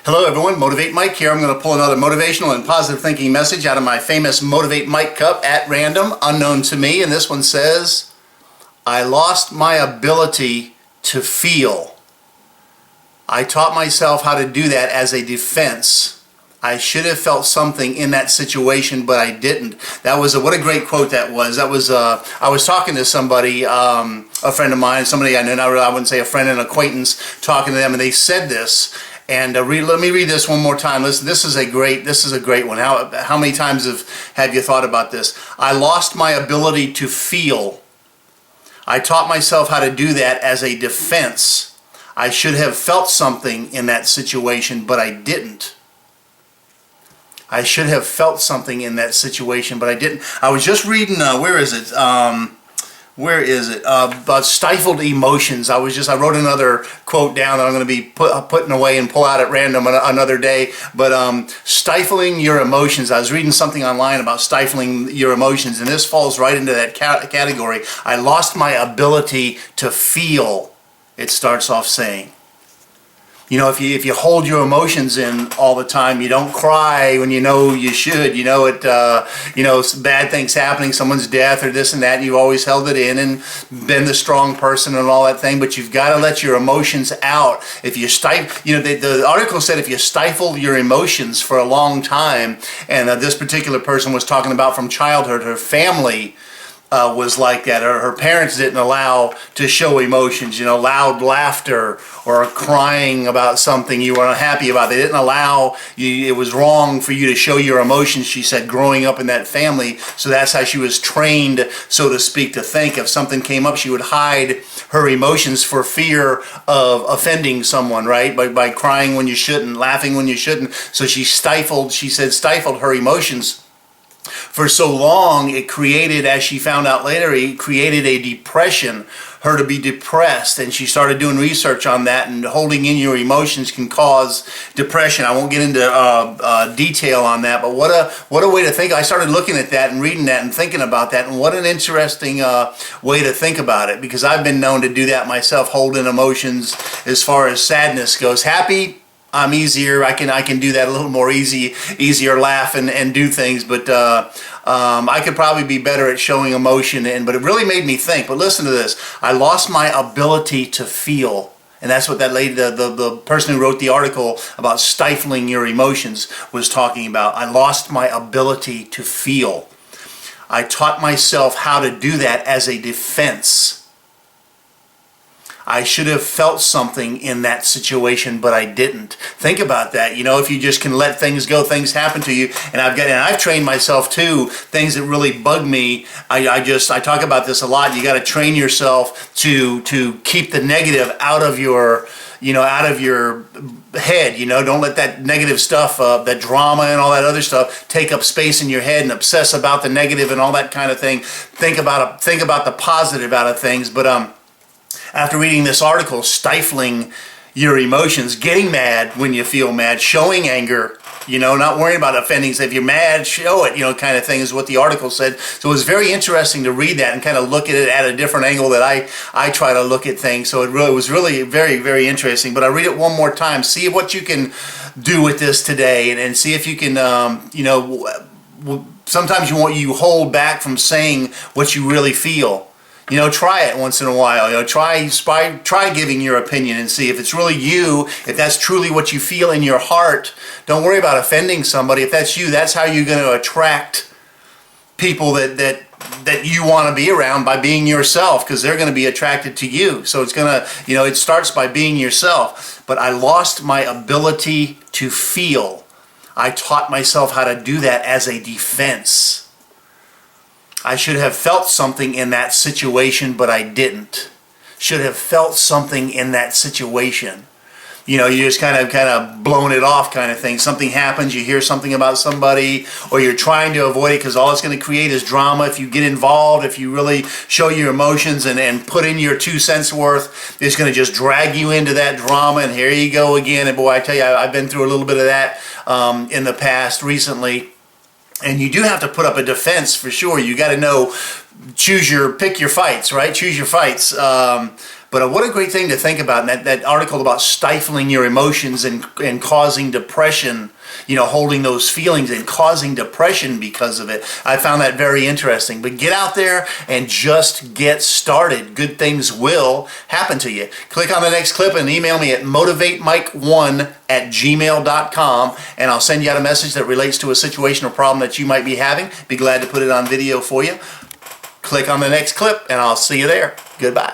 Hello everyone, Motivate Mike here. I'm going to pull another motivational and positive thinking message out of my famous Motivate Mike cup at random, unknown to me. And this one says, I lost my ability to feel. I taught myself how to do that as a defense. I should have felt something in that situation, but I didn't. That was what a great quote that was. I was talking to somebody, a friend of mine, somebody I know, I wouldn't say a friend, an acquaintance, talking to them, and they said this. And let me read this one more time. Listen, this is a great one. How many times have you thought about this? I lost my ability to feel. I taught myself how to do that as a defense. I should have felt something in that situation, but I didn't. I should have felt something in that situation, but I didn't. I was just reading, where is it? About stifled emotions. I wrote another quote down that I'm going to be putting away and pull out at random another day. But stifling your emotions. I was reading something online about stifling your emotions, and this falls right into that category. I lost my ability to feel, it starts off saying. You know, if you hold your emotions in all the time, you don't cry when you know you should. Bad things happening, someone's death or this and that, and you've always held it in and been the strong person and all that thing. But you've got to let your emotions out. If you the article said if you stifle your emotions for a long time, and this particular person was talking about from childhood, her family was like that. Her parents didn't allow to show emotions, loud laughter or crying about something you were unhappy about. They didn't allow you, it was wrong for you to show your emotions, she said, growing up in that family. So that's how she was trained, so to speak, to think. If something came up, she would hide her emotions for fear of offending someone, right? By crying when you shouldn't, laughing when you shouldn't. So she stifled her emotions. For so long, it created, as she found out later, it created a depression, her to be depressed. And she started doing research on that, and holding in your emotions can cause depression. I won't get into detail on that, but what a way to think. I started looking at that and reading that and thinking about that, and what an interesting way to think about it, because I've been known to do that myself, hold in emotions as far as sadness goes. Happy, I'm easier. I can do that a little more easier, laugh and do things. But I could probably be better at showing emotion. But it really made me think. But listen to this. I lost my ability to feel. And that's what that lady, the person who wrote the article about stifling your emotions, was talking about. I lost my ability to feel. I taught myself how to do that as a defense. I should have felt something in that situation, but I didn't. Think about that. If you just can let things go, things happen to you. And I've trained myself too. Things that really bug me, I talk about this a lot. You got to train yourself to keep the negative out of your head. Don't let that negative stuff, that drama and all that other stuff, take up space in your head and obsess about the negative and all that kind of thing. Think about the positive out of things. But after reading this article, stifling your emotions, getting mad when you feel mad, showing anger, not worrying about offending. So if you're mad, show it, kind of thing is what the article said. So it was very interesting to read that and kind of look at it at a different angle that I try to look at things. So it was really very, very interesting. But I'll read it one more time. See what you can do with this today, and see if you can, sometimes you hold back from saying what you really feel. Try it once in a while. Try giving your opinion and see if it's really you, if that's truly what you feel in your heart. Don't worry about offending somebody. If that's you, that's how you're going to attract people that you want to be around, by being yourself, because they're going to be attracted to you. So it's going to, it starts by being yourself. But I lost my ability to feel. I taught myself how to do that as a defense. I should have felt something in that situation, but I didn't. Should have felt something in that situation. You just kind of blown it off kind of thing. Something happens, you hear something about somebody, or you're trying to avoid it because all it's going to create is drama. If you get involved, if you really show your emotions and put in your 2 cents worth, it's going to just drag you into that drama, and here you go again. And boy, I tell you, I've been through a little bit of that in the past recently. And you do have to put up a defense for sure. You got to know, pick your fights, right? Choose your fights. But what a great thing to think about. And that article about stifling your emotions and causing depression, holding those feelings and causing depression because of it. I found that very interesting. But get out there and just get started. Good things will happen to you. Click on the next clip and email me at motivatemike1@gmail.com, and I'll send you out a message that relates to a situation or problem that you might be having. Be glad to put it on video for you. Click on the next clip and I'll see you there. Goodbye.